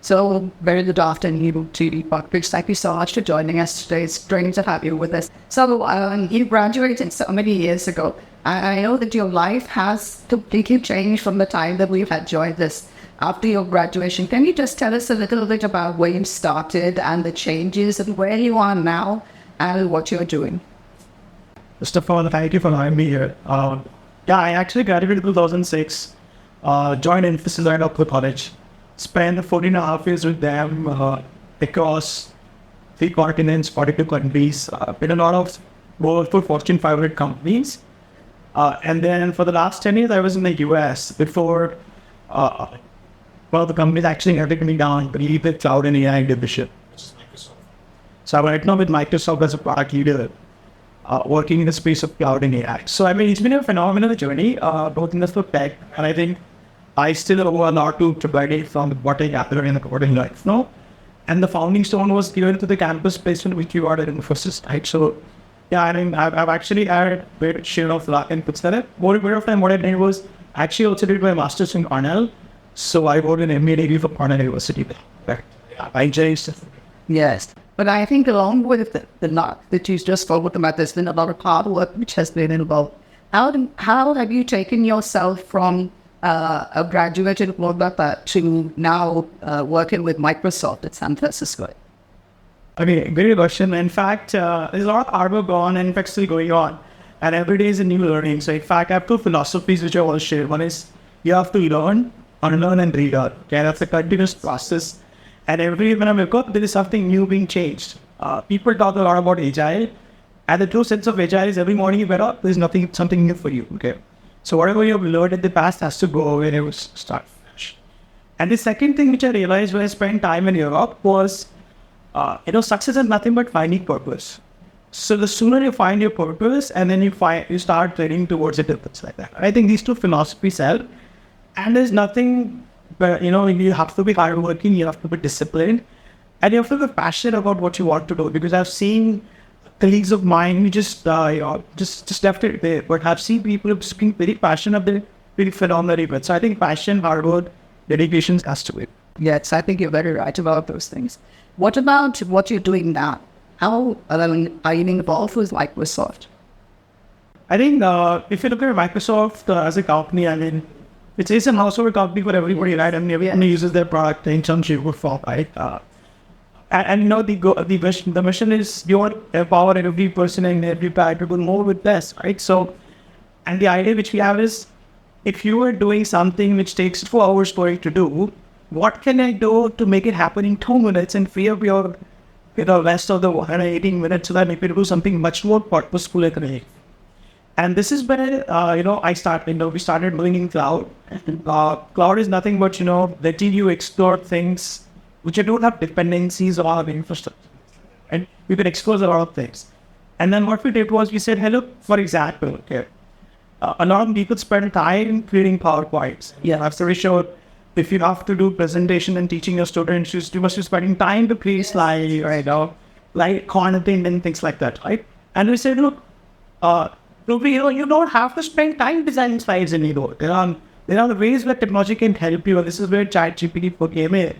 So, very good afternoon to you, Pankaj. Thank you so much for joining us today. It's great to have you with us. So, you graduated so many years ago. I know that your life has completely changed from the time that we had joined this after your graduation. Can you just tell us a little bit about where you started and the changes and where you are now and what you're doing? First of all, thank you for having me here. I actually graduated in 2006, joined Infosys right after college, spent 14 and a half years with them across 3 continents, 42 countries, been a lot of work for Fortune 500 companies. And then for the last 10 years, I was in the US before the companies actually had me down to lead the cloud and AI division, which is Microsoft. So I'm right now with Microsoft as a product leader, working in the space of cloud and AI. So I mean, it's been a phenomenal journey, both in the field of tech, and I think I still owe a lot to provide from what I gathered in the coding life now. And the founding stone was given to the campus placement which you are in Infosys, right? So yeah, I mean, I've actually had a great share of luck and puts that. More of time, what I did was actually also did my master's in Cornell. So I wrote an MBA degree for Cornell University there. I just Yes. But I think along with the luck that you just spoke about, there's been a lot of hard work which has been involved. How have you taken yourself from a graduate in Rupa Datta to now working with Microsoft at San Francisco? I mean, great question. In fact, there's a lot of hard work going on and in fact still going on. And every day is a new learning. So in fact, I have 2 philosophies which I want to share. One is you have to learn, unlearn and relearn. Okay, that's a continuous process. And every when I wake up, there is something new being changed. People talk a lot about agile. And the true sense of agile is every morning you wake up, there's something new for you. Okay. So whatever you've learned in the past has to go away and it will start fresh. And the second thing which I realized when I spent time in Europe was, success is nothing but finding purpose. So the sooner you find your purpose and then you start training towards it, it's like that. I think these 2 philosophies help. And there's nothing, but you have to be hardworking, you have to be disciplined, and you have to be passionate about what you want to do. Because I've seen colleagues of mine who just left it there, but I've seen people who's being very passionate, they're really phenomenally good. So I think passion, hard work, dedication has to be. Yes, I think you're very right about those things. What about what you're doing now? How are you involved with Microsoft? I think if you look at Microsoft as a company, I mean, it is a household company for everybody, right? I mean, everyone uses their product in some shape or form, right? The mission is you want to empower every person and every guy to do more with less, right? So, and the idea which we have is, if you are doing something which takes 4 hours for it to do, what can I do to make it happen in 2 minutes and free up your rest of the 118 minutes so that maybe to do something much more purposeful and creative. And this is where, we started doing in cloud. Cloud is nothing but, letting you explore things which you don't have dependencies on infrastructure. And you can expose a lot of things. And then what we did was we said, hey, look, for example, a lot of people spend time creating PowerPoints. Yeah, I've already showed if you have to do presentation and teaching your students, you must be spending time to create slides, right? Like content and things like that, right? And we said, look, you don't have to spend time designing slides anymore. There are ways where technology can help you, and this is where ChatGPT came in,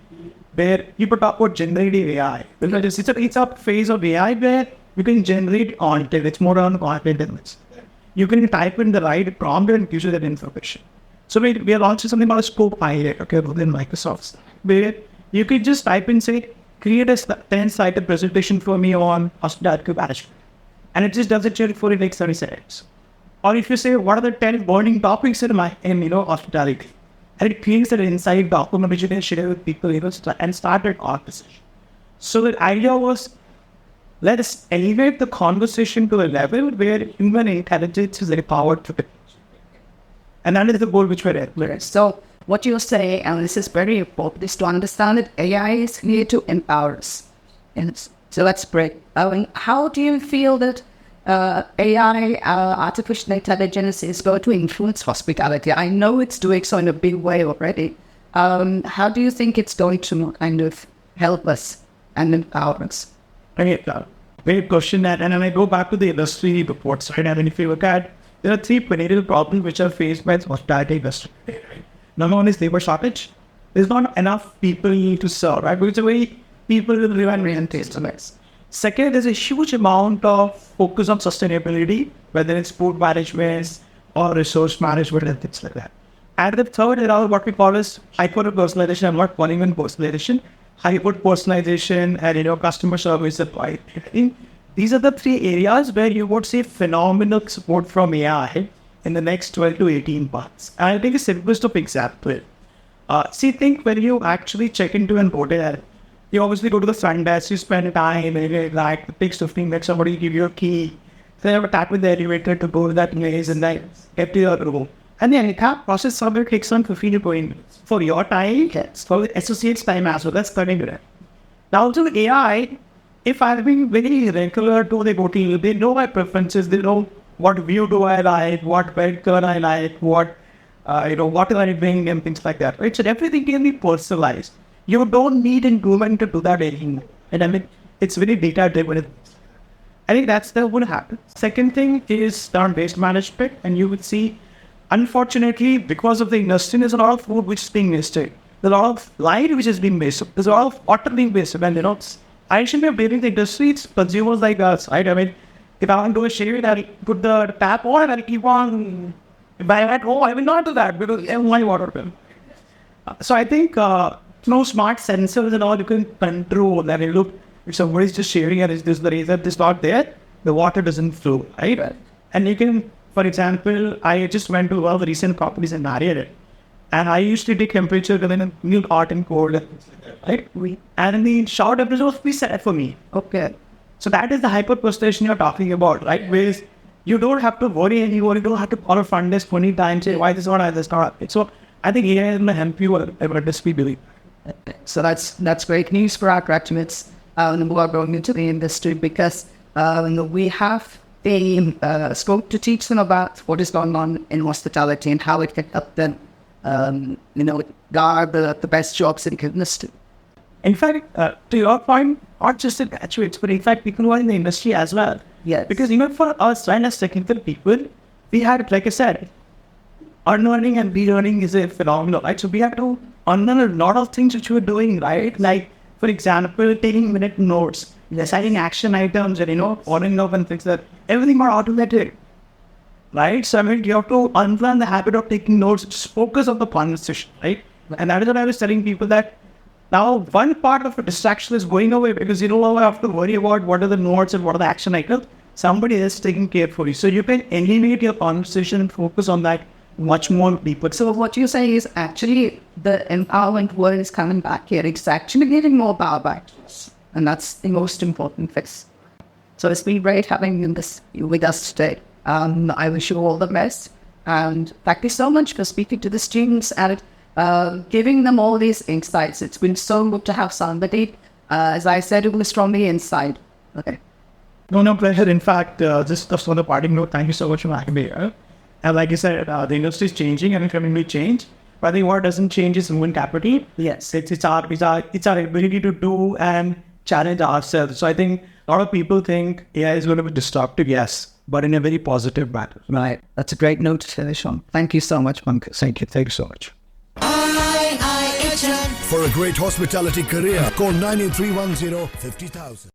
where you talk about generative AI. Because it's a phase of AI where you can generate content. It's more on content. You can type in the right prompt and gives you that information. So we are launching something called a scope pilot, within Microsoft, where you can just type in, say, create a 10-sided presentation for me on hospitality management. And it just does it for the next 30 seconds. Or if you say, what are the 10 burning topics in hospitality? And it creates an inside document which you can share with people, and start a conversation. So the idea was, let's elevate the conversation to a level where human intelligence is empowered to it. And that is the goal which we're at. So what you're saying, and this is very important, is to understand that AI is here to empower us. And so let's break. How do you feel that AI, artificial intelligence, is going to influence hospitality? I know it's doing so in a big way already. How do you think it's going to kind of help us and empower us? Okay, great question. And I go back to the industry reports, right? I mean, if you look at, there are 3 perennial problems which are faced by hospitality industry. Number one is labor shortage. there's not enough people to serve, right? Because the way people will rely on taste. Second, there's a huge amount of focus on sustainability, whether it's food management or resource management and things like that. And the third around what we call is hyper-personalization. I'm not calling it personalization, hyper-personalization and, customer service and I think these are the three areas where you would see phenomenal support from AI in the next 12 to 18 months. And I think the simplest of example. Think when you actually check into an hotel, you obviously go to the front desk, you spend time, maybe like it takes 15 minutes, somebody give you a key, then you have a tap with the elevator to go to that place and then get to your room. And the entire process somewhere takes on 15 to 20 minutes. For your time, yes. For the associate's time as well, that's 30 minutes. Now to the AI, if I've been very regular to the hotel, they know my preferences, they know what view do I like, what bed color I like, what what am I doing and things like that, right? So everything can be personalized. You don't need a human to do that anymore. And I mean, it's very data driven. I think that's the what happens. Second thing is waste management, and you would see, unfortunately, because of the industry, there's a lot of food which is being wasted. There's a lot of light which is being wasted. There's a lot of water being wasted. And I shouldn't be blaming the industry, it's consumers like us, right? I mean, if I want to do a shave, I'll put the tap on and I'll keep on. If I'm at home, I will not do that because of my water bill. So I think smart sensors and all you can control that. Look, if somebody's just shaving and this the razor is not there, the water doesn't flow, right? And you can, for example, I just went to one of the recent properties in Marriott, and I used to take temperature within a new hot and cold, right? And in the shower temperature was preset for me. Okay. So that is the hyper-personalization you're talking about, right? Where you don't have to worry anymore. You don't have to call a front desk 20 times, say, why this not, this not. So I think AI is going to help you about this, we believe. So that's great news for our graduates who are going into the industry, because we have a scope to teach them about what is going on in hospitality and how it can help them, guard the best jobs in the industry. In fact, to your point, not just the graduates, but in fact, people who are in the industry as well. Yes. Because even for us, right, as technical people, we had, like I said, unlearning and relearning is a phenomenon, right? So we have to unlearn a lot of things which we're doing, right? Like, for example, taking minute notes, deciding action items, and, following up and things that everything are automated, right? So, I mean, you have to unlearn the habit of taking notes, just focus on the conversation, right? And that is what I was telling people, that now one part of a distraction is going away because you don't have to worry about what are the notes and what are the action items. Somebody else taking care for you. So you can eliminate your conversation and focus on that much more deeper. So what you say is actually the empowerment word is coming back here. It's actually getting more power back to us. And that's the most important fix. So it's been great having you with us today. I wish you all the best. And thank you so much for speaking to the students and giving them all these insights. It's been so good to have somebody, as I said, who was from the inside. Okay. No pleasure. In fact, just on the parting note, thank you so much for having me here. And like I said, the industry is changing and it's going to change. But I think what doesn't change is human capital. Yes, it's our ability to do and challenge ourselves. So I think a lot of people think AI is going to be disruptive, yes, but in a very positive manner. Right. That's a great note to finish on. Thank you so much, Pankaj. Thank you so much. IIHM. For a great hospitality career, call 98310 50,000.